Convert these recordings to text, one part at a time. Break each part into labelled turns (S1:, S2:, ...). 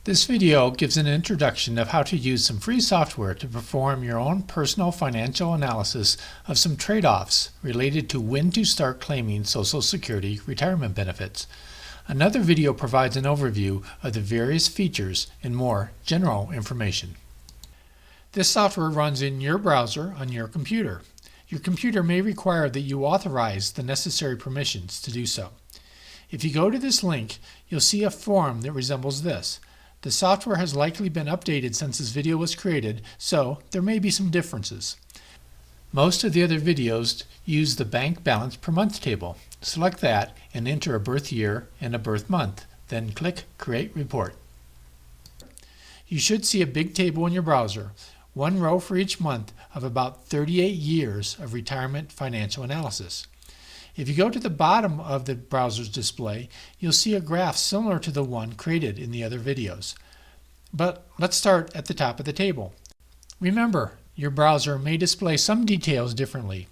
S1: This video gives an introduction of how to use some free software to perform your own personal financial analysis of some trade-offs related to when to start claiming Social Security retirement benefits. Another video provides an overview of the various features and more general information. This software runs in your browser on your computer. Your computer may require that you authorize the necessary permissions to do so. If you go to this link, you'll see a form that resembles this. The software has likely been updated since this video was created, so there may be some differences. Most of the other videos use the bank balance per month table. Select that and enter a birth year and a birth month, then click Create Report. You should see a big table in your browser, one row for each month of about 38 years of retirement financial analysis. If you go to the bottom of the browser's display, you'll see a graph similar to the one created in the other videos. But let's start at the top of the table. Remember, your browser may display some details differently.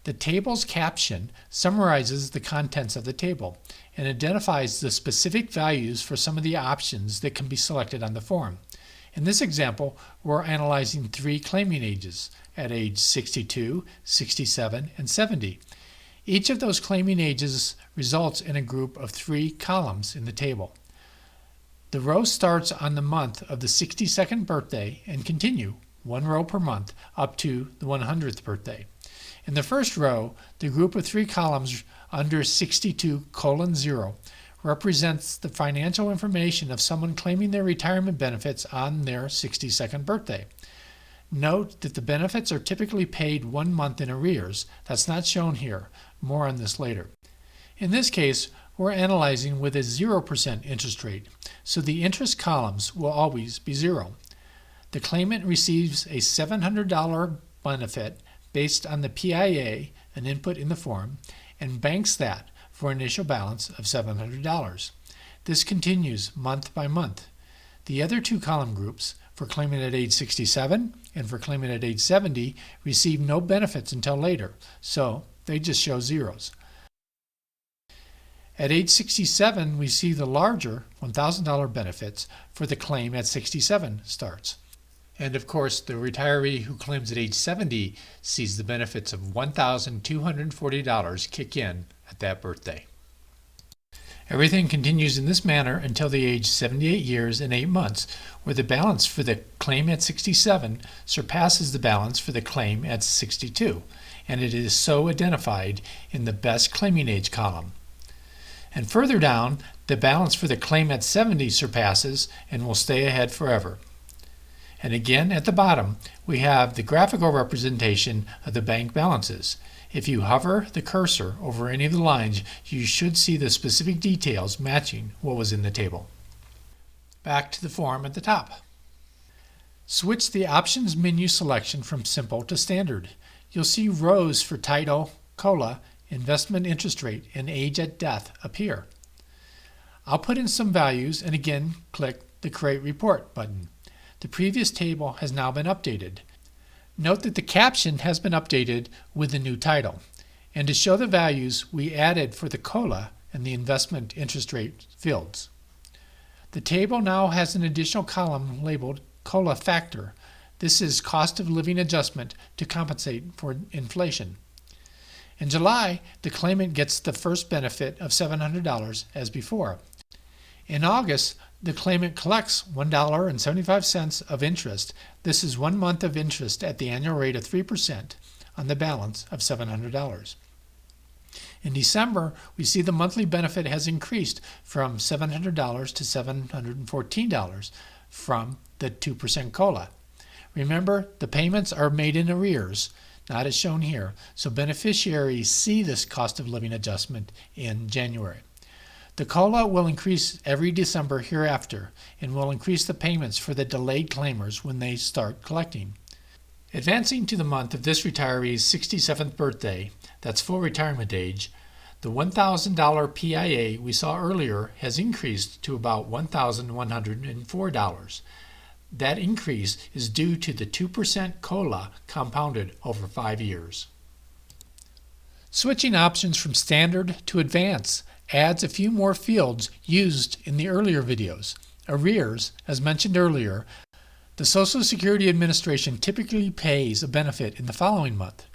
S1: The table's caption summarizes the contents of the table and identifies the specific values for some of the options that can be selected on the form. In this example, we're analyzing 3 claiming ages at age 62, 67, and 70. Each of those claiming ages results in a group of 3 columns in the table. The row starts on the month of the 62nd birthday and continue, 1 row per month, up to the 100th birthday. In the first row, the group of 3 columns under 62:0 represents the financial information of someone claiming their retirement benefits on their 62nd birthday. Note that the benefits are typically paid 1 month in arrears. That's not shown here. More on this later. In this case, we're analyzing with a 0% interest rate, so the interest columns will always be 0. The claimant receives a $700 benefit based on the PIA, an input in the form, and banks that for an initial balance of $700. This continues month by month. The other 2 column groups, for claimant at age 67 and for claimant at age 70, receive no benefits until later, so they just show zeros. At age 67, we see the larger $1,000 benefits for the claim at 67 starts. And of course, the retiree who claims at age 70 sees the benefits of $1,240 kick in at that birthday. Everything continues in this manner until the age 78 years and 8 months, where the balance for the claim at 67 surpasses the balance for the claim at 62, and it is so identified in the best claiming age column. And further down, the balance for the claim at 70 surpasses and will stay ahead forever. And again, at the bottom, we have the graphical representation of the bank balances. If you hover the cursor over any of the lines, you should see the specific details matching what was in the table. Back to the form at the top. Switch the Options menu selection from Simple to Standard. You'll see rows for title, COLA, investment interest rate, and age at death appear. I'll put in some values and again click the Create Report button. The previous table has now been updated. Note that the caption has been updated with the new title. And to show the values, we added for the COLA and the investment interest rate fields. The table now has an additional column labeled COLA Factor. This is cost of living adjustment to compensate for inflation. In July, the claimant gets the first benefit of $700 as before. In August, the claimant collects $1.75 of interest. This is 1 month of interest at the annual rate of 3% on the balance of $700. In December, we see the monthly benefit has increased from $700 to $714 from the 2% COLA. Remember, the payments are made in arrears, not as shown here, so beneficiaries see this cost of living adjustment in January. The COLA will increase every December hereafter and will increase the payments for the delayed claimers when they start collecting. Advancing to the month of this retiree's 67th birthday, that's full retirement age, the $1,000 PIA we saw earlier has increased to about $1,104. That increase is due to the 2% COLA compounded over 5 years. Switching options from Standard to Advanced adds a few more fields used in the earlier videos. Arrears, as mentioned earlier, the Social Security Administration typically pays a benefit in the following month.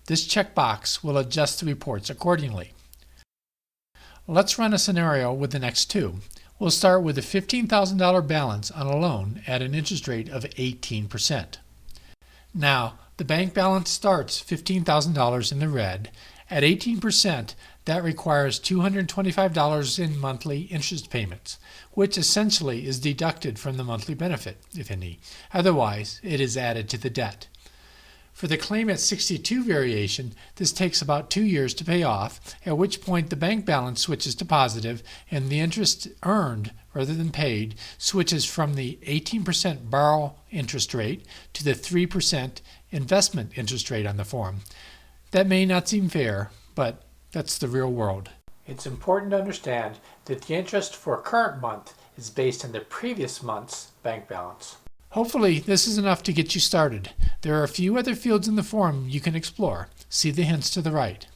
S1: This checkbox will adjust the reports accordingly. Let's run a scenario with the next two. We'll start with a $15,000 balance on a loan at an interest rate of 18%. Now, the bank balance starts $15,000 in the red. At 18%, that requires $225 in monthly interest payments, which essentially is deducted from the monthly benefit, if any. Otherwise, it is added to the debt. For the claim at 62 variation, this takes about 2 years to pay off, at which point the bank balance switches to positive and the interest earned, rather than paid, switches from the 18% borrow interest rate to the 3% investment interest rate on the form. That may not seem fair, but that's the real world. It's important to understand that the interest for a current month is based on the previous month's bank balance. Hopefully, this is enough to get you started. There are a few other fields in the form you can explore. See the hints to the right.